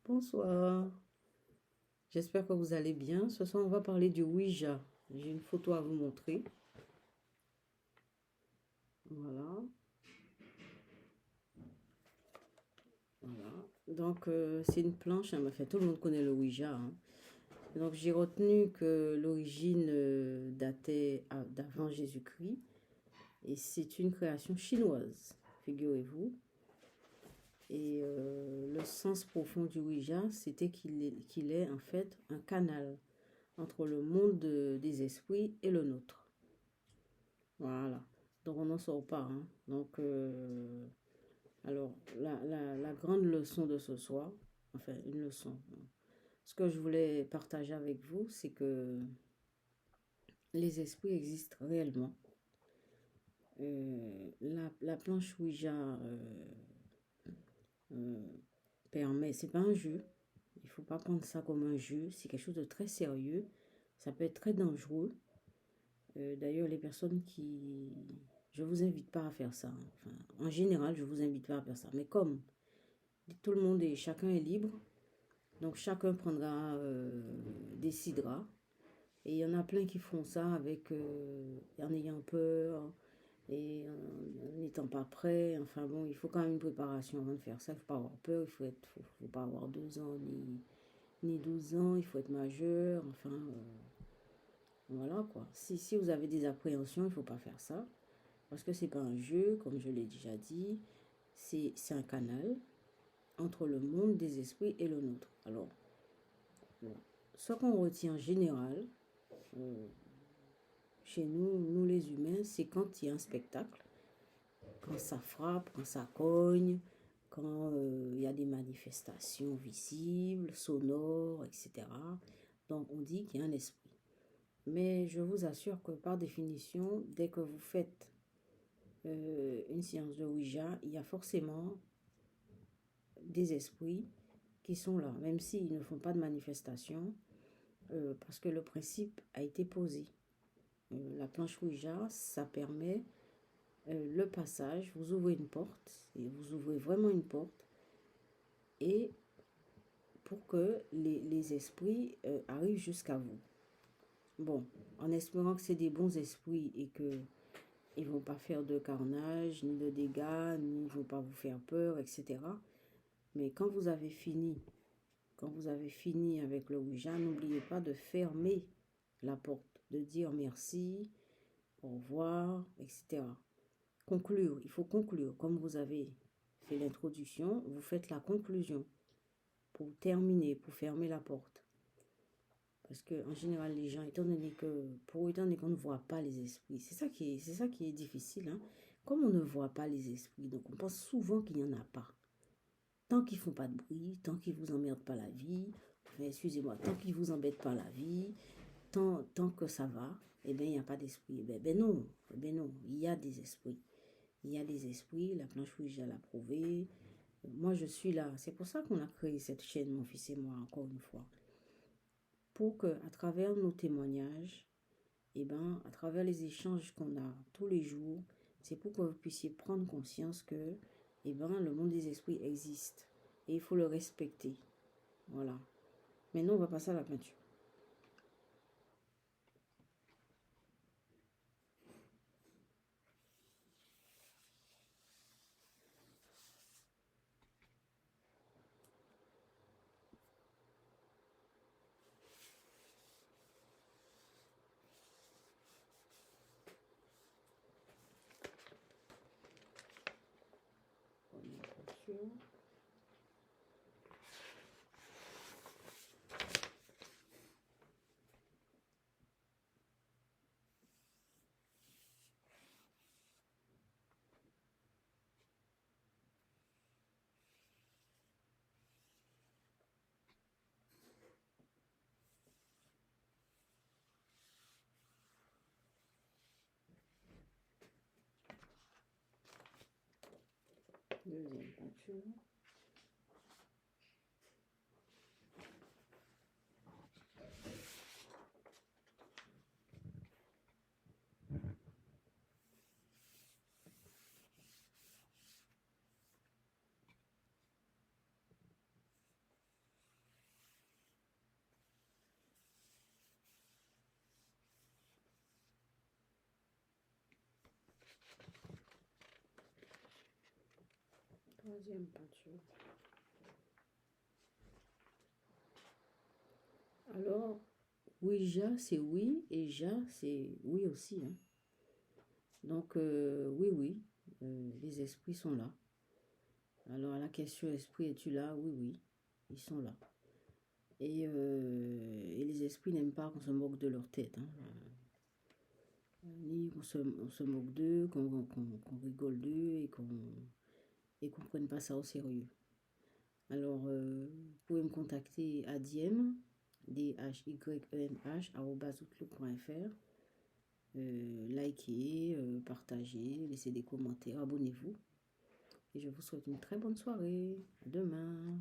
Bonsoir, j'espère que vous allez bien. Ce soir, on va parler du Ouija. J'ai une photo à vous montrer. Voilà. Voilà. Donc, c'est une planche. Hein, enfin, tout le monde connaît le Ouija. Hein. Donc, j'ai retenu que l'origine datait d'avant Jésus-Christ. Et c'est une création chinoise, figurez-vous. Et le sens profond du Ouija, c'était qu'il est en fait un canal entre le monde des esprits et le nôtre. Voilà. Donc, on n'en sort pas. Hein. Donc, alors, la grande leçon de ce soir, enfin, une leçon. Ce que je voulais partager avec vous, c'est que les esprits existent réellement. La planche Ouija permet, c'est pas un jeu. Il faut pas prendre ça comme un jeu. C'est quelque chose de très sérieux. Ça peut être très dangereux. D'ailleurs, les personnes qui... Je vous invite pas à faire ça. Enfin, en général, je vous invite pas à faire ça. Mais comme tout le monde est, chacun est libre, donc chacun prendra, décidera. Et il y en a plein qui font ça avec, en ayant peur et en n'étant pas prêt. Enfin bon, il faut quand même une préparation avant de faire ça. Il ne faut pas avoir peur, faut pas avoir 2 ans ni 12 ans, il faut être majeur. Enfin, voilà quoi. Si vous avez des appréhensions, il ne faut pas faire ça. Parce que c'est pas un jeu, comme je l'ai déjà dit. C'est un canal entre le monde des esprits et le nôtre. Alors, ce qu'on retient en général, euh, chez nous les humains, c'est quand il y a un spectacle, quand ça frappe, quand ça cogne, quand il y a des manifestations visibles, sonores, etc. Donc on dit qu'il y a un esprit. Mais je vous assure que par définition, dès que vous faites une séance de Ouija, il y a forcément des esprits qui sont là, même s'ils ne font pas de manifestation, parce que le principe a été posé. La planche Ouija, ça permet le passage, vous ouvrez une porte, et vous ouvrez vraiment une porte, et pour que les esprits arrivent jusqu'à vous. Bon, en espérant que c'est des bons esprits et que ils vont pas faire de carnage, ni de dégâts, ni ils vont pas vous faire peur, etc. Mais quand vous avez fini avec le Ouija, n'oubliez pas de fermer la porte, de dire merci, au revoir, etc. Conclure, il faut conclure. Comme vous avez fait l'introduction, vous faites la conclusion pour terminer, pour fermer la porte. Parce que en général, les gens, étant donné qu'on ne voit pas les esprits, c'est ça qui est difficile. Hein? Comme on ne voit pas les esprits, donc on pense souvent qu'il n'y en a pas. Tant qu'ils font pas de bruit, tant qu'ils vous emmerdent pas la vie, excusez-moi, tant qu'ils vous embêtent pas la vie, tant que ça va, eh bien, il n'y a pas d'esprit. Non, il y a des esprits. Il y a des esprits, la planche Ouija l'a prouvé. Moi, je suis là. C'est pour ça qu'on a créé cette chaîne, mon fils et moi, encore une fois. Pour que, à travers nos témoignages, à travers les échanges qu'on a tous les jours, c'est pour que vous puissiez prendre conscience que, le monde des esprits existe. Et il faut le respecter. Voilà. Maintenant, on va passer à la peinture. Deuxième peinture. troisième peinture. Alors, Ouija, c'est oui, et Ja, c'est oui aussi. Hein. Donc, oui, oui, les esprits sont là. Alors, à la question, esprit, es-tu là? Oui, oui, ils sont là. Et les esprits n'aiment pas qu'on se moque de leur tête. Hein. Ni on se moque d'eux, qu'on rigole d'eux et qu'on ne prenne pas ça au sérieux. Alors, vous pouvez me contacter à diem, dhyemh@outlook.fr. Likez, partagez, laissez des commentaires, abonnez-vous. Et je vous souhaite une très bonne soirée. À demain.